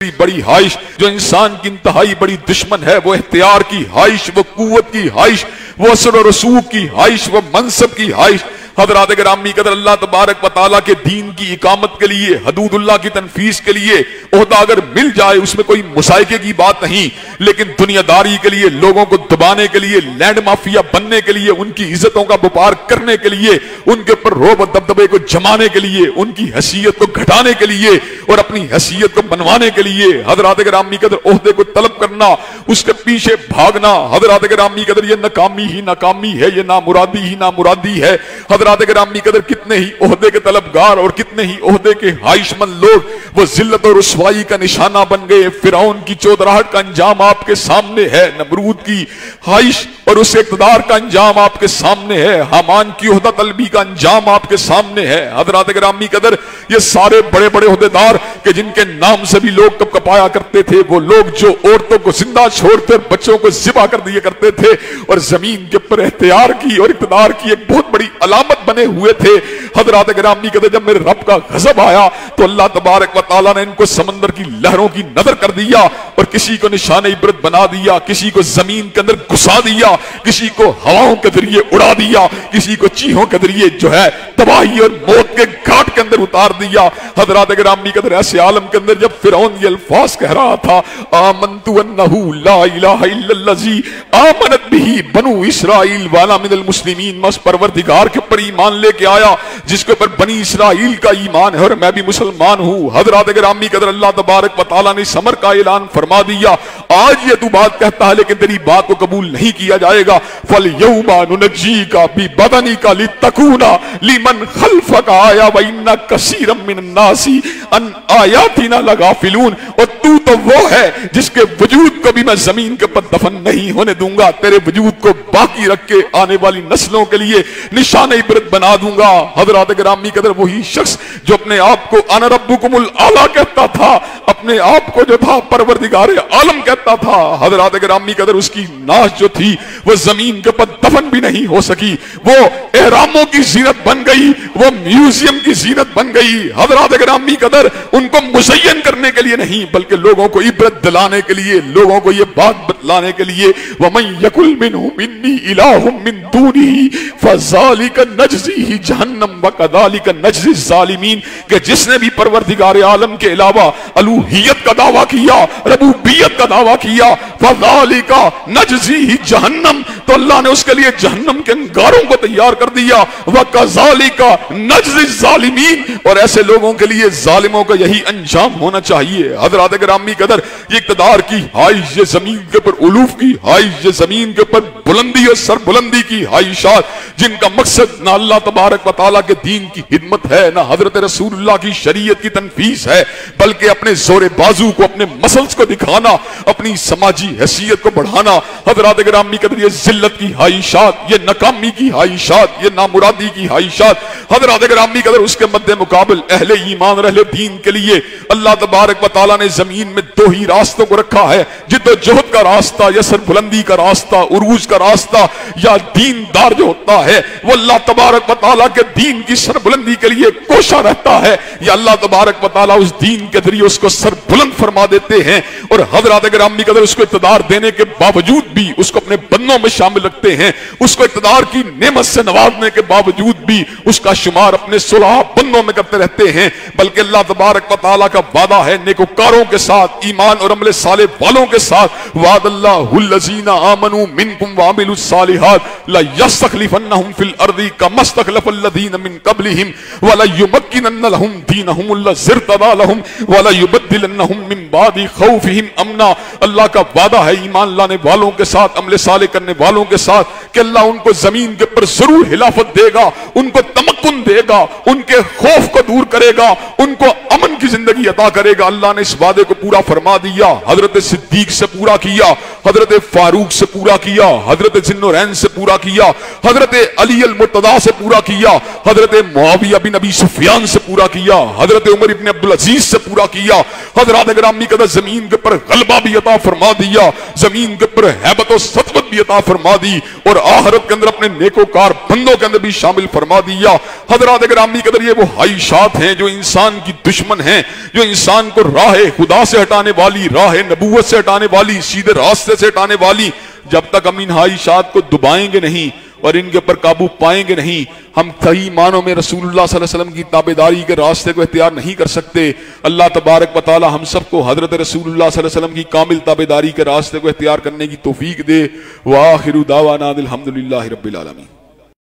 बड़ी ख्वाहिश जो इंसान की इंतहाई बड़ी दुश्मन है, वो इख्तियार की ख्वाहिश, वो कुव्वत की ख्वाहिश, वो असर और रसूख की ख्वाहिश, वो मनसब की ख्वाहिश। हज़रात गिरामी कदर अल्लाह तबारक व तआला के दीन की इकामत के लिए, हदूदुल्लाह की तनफीस के लिए ओहदा अगर मिल जाए, उसमें कोई मुसाइके की बात नहीं, लेकिन दुनियादारी के लिए, लोगों को दबाने के लिए, लैंड माफिया बनने के लिए, उनकी इज्जतों का व्यापार करने के लिए, उनके ऊपर रोब दबदबे को जमाने के लिए, उनकी हैसियत को घटाने के लिए और अपनी हैसियत को बनवाने के लिए हज़रात गिरामी कदर ओहदे को तलब करना, उसके पीछे भागना, हज़रात गिरामी कदर ये नाकामी ही नाकामी है, ये नामुरादी ही नामुरादी है। हज़रात गिरामी कदर कितने ही ओहदे के तलबगार और कितने ही ओहदे के ख्वाहिशमंद लोग वो जिल्लत और रुसवाई का निशाना बन गए। फिरौन की चौधराहट का अंजाम आपके सामने है, नमरूद की ख्वाहिश और उस इक़्तिदार का अंजाम आपके सामने है, हामान की ओहदा तलबी का अंजाम आपके सामने है। हज़रात गिरामी कदर ये सारे बड़े बड़े ओहदेदार के जिनके नाम से भी लोग कब कपाया करते थे, वो लोग जो औरतों को जिंदा छोड़ते और बच्चों को ज़िबा कर दिया करते थे और जमीन के ऊपर इख्तियार की और इक़्तिदार की एक बहुत बड़ी अलामत बने हुए थे। हज़रात गिरामी कदर जब मेरे रब का गज़ब आया तो अल्लाह तबारक व तआला ने इनको समंदर की लहरों की नजर कर दिया और किसी को निशान इबरत बना दिया, किसी को जमीन के अंदर घुसा दिया, किसी को हवाओं के जरिए उड़ा दिया, किसी को चीहों के जरिए जो है तबाही और मौत के घाट के अंदर उतार दिया। हज़रात गिरामी कदर ऐसे आलम के अंदर जब फिरौन ये अल्फाज कह रहा था, आमनतु अन्नहु ला इलाहा इल्लल्लाजी आमनत बिही बनु इस्राइल वाला मिनल मुस्लिमीन, मैं उस परवरदिगार के ऊपर ईमान लेके आया जिसके ऊपर बनी इस्राइल का ईमान है और मैं भी मुसलमान हूँ। हज़रात गिरामी कदर अल्लाह तबारक व तआला ने समर का ऐलान फरमा दिया, आज ये तू बात कहता है लेकिन तेरी बात को कबूल नहीं किया जाएगा। फल यौमा नुनज्जीका बिबदनिका लितकूना लिमन खल्फका आया व इन्ना कसीरम मिनन नासी अन आयातिना लगाफिलून। और तू तो वो है जिसके वजूद को भी मैं जमीन के ऊपर दफन नहीं होने दूंगा, तेरे वजूद को बाकी रख के आने वाली नस्लों के लिए निशान इबरत बना दूंगा। हज़रात गिरामी कदर वही शख्स जो अपने आप को अना रब्बुकुमुल आला कहता था, अपने आप को जो था परवरदिगार आलम कहता था, हज़रात गिरामी कदर उसकी नाश जो थी वो जमीन के ऊपर दफन भी नहीं हो सकी, वो एहरामों की जीनत बन गई, वो म्यूजियम की जीनत बन गई। हज़रात गिरामी कदर उनको मुज़य्यन करने के लिए नहीं बल्कि लोगों को इबरत दिलाने के लिए, लोगों को ये बात बतलाने के लिए, वमन यकुल मिनहुम इन्नी इलाहुम मिन दूनिही फज़ालिका नज्ज़ीही जहन्नम व कज़ालिका नज्ज़ी ज़ालिमीन, कि जिसने भी परवरदिगार आलम के अलावा अलूहियत का दावा किया, रबूबियत का दावा किया, फज़ालिका नज्ज़ीही जहन्नम, तो अल्लाह ने उसके लिए जहन्नम के अंगारों को तैयार कर दिया, व कज़ालिका नज्ज़ी ज़ालिमीन, और ऐसे लोगों के लिए जालिमों का यही अंजाम होना चाहिए। हज़रात गिरामी कदर ये इक़्तिदार की ख्वाहिश, ये जमीन के ऊपर उलूफ की ख्वाहिश, ये जमीन के ऊपर बुलंदी और सरबुलंदी की ख्वाहिशात, जिनका मकसद ना अल्लाह तबारक व तआला के दीन की खिदमत है, ना हजरत रसूलुल्लाह की शरीयत की तनफीस है, बल्कि अपने जोरे बाजू को, अपने मसल्स को दिखाना, अपनी समाजी हैसियत को बढ़ाना। हज़रात गिरामी कदर ये जिल्लत की ख्वाहिशात, ये नाकामी की ख्वाहिशात, ये नामुरादी की ख्वाहिशात, हज़रात गिरामी कदर उसके मद्दे मुकाबल अहले ईमान और अहले दीन के लिए अल्लाह तबारक व तआला ने जमीन में दो ही रास्तों को रखा है, जिद्दोजहद का रास्ता या सरबुलंदी का रास्ता, उरूज का रास्ता, या दीनदार जो होता है वो अल्लाह तबारक व तआला के दीन की सरबुलंदी के लिए कोशा रहता है, या अल्लाह तबारक व तआला उस दीन के जरिए उसको सरबुलंद फरमा देते हैं और हज़रात गिरामी कदर उसको इक़्तिदार देने के बावजूद भी उसको अपने बंदों में शामिल रखते हैं, उसको इक़्तिदार की नेमत से नवाजने के बावजूद भी उसका शुमार अपने सुलह बंदों में करते रहते हैं। बल्कि अल्लाह तबारक व तआला का वादा है नेकोकारों के साथ, ईमान और अमल साले वालों के साथ, वादल्लाहुल्लज़ीना आमनू मिनकुम व अमिलुस सालिहात ला यस्तखलिफन्नहुम फिल अर्दी कमा इस्तखलफल्लज़ीना मिन क़ब्लिहिम व ला युमक्किनन्न लहुम दीनहुमुल्लज़ी इर्तदा लहुम व ला युबद्दिलन्नहुम मिन बादि खौफिहिम अमना। अल्लाह का वादा है ईमान लाने वालों के साथ, अमल साले करने वालों के साथ, कि अल्लाह उनको जमीन के ऊपर जरूर हिलाफत देगा, उनको तमक्कुन देगा, उनके खौफ को दूर करेगा, उनको अमन की जिंदगी अता करेगा। अल्लाह ने इस वादे को पूरा फरमा दिया, हजरत सिद्दीक से पूरा किया, हजरत फारूक से पूरा किया, हजरत जिन्नुरैन से पूरा किया, हजरत अली अल मुर्तदा से पूरा किया, हजरत मुआविया बिन अबी सुफियान से पूरा किया, हजरत उमर इब्न अब्दुल अजीज से पूरा किया, حضرات گرامی قدر زمین کے پر غلبہ بھی عطا فرما دیا، زمین کے پر ہیبت و سطوت بھی عطا فرما دی، اور آخرت کے اندر اپنے نیکوکار بندوں کے اندر بھی شامل فرما دیا۔ حضرات گرامی قدر یہ وہ خواہشات ہیں جو انسان کی دشمن ہیں، جو انسان کو راہ خدا سے ہٹانے والی، راہ نبوت سے ہٹانے والی، سیدھے راستے سے ہٹانے والی، جب تک ہم ان خواہشات کو دبائیں گے نہیں اور ان کے اوپر قابو پائیں گے نہیں، ہم صحیح معنوں میں رسول اللہ صلی اللہ علیہ وسلم کی تابعداری کے راستے کو اختیار نہیں کر سکتے۔ اللہ تبارک و تعالی ہم سب کو حضرت رسول اللہ صلی اللہ علیہ وسلم کی کامل تابعداری کے راستے کو اختیار کرنے کی توفیق دے۔ وآخر دعوانا الحمدللہ رب العالمین۔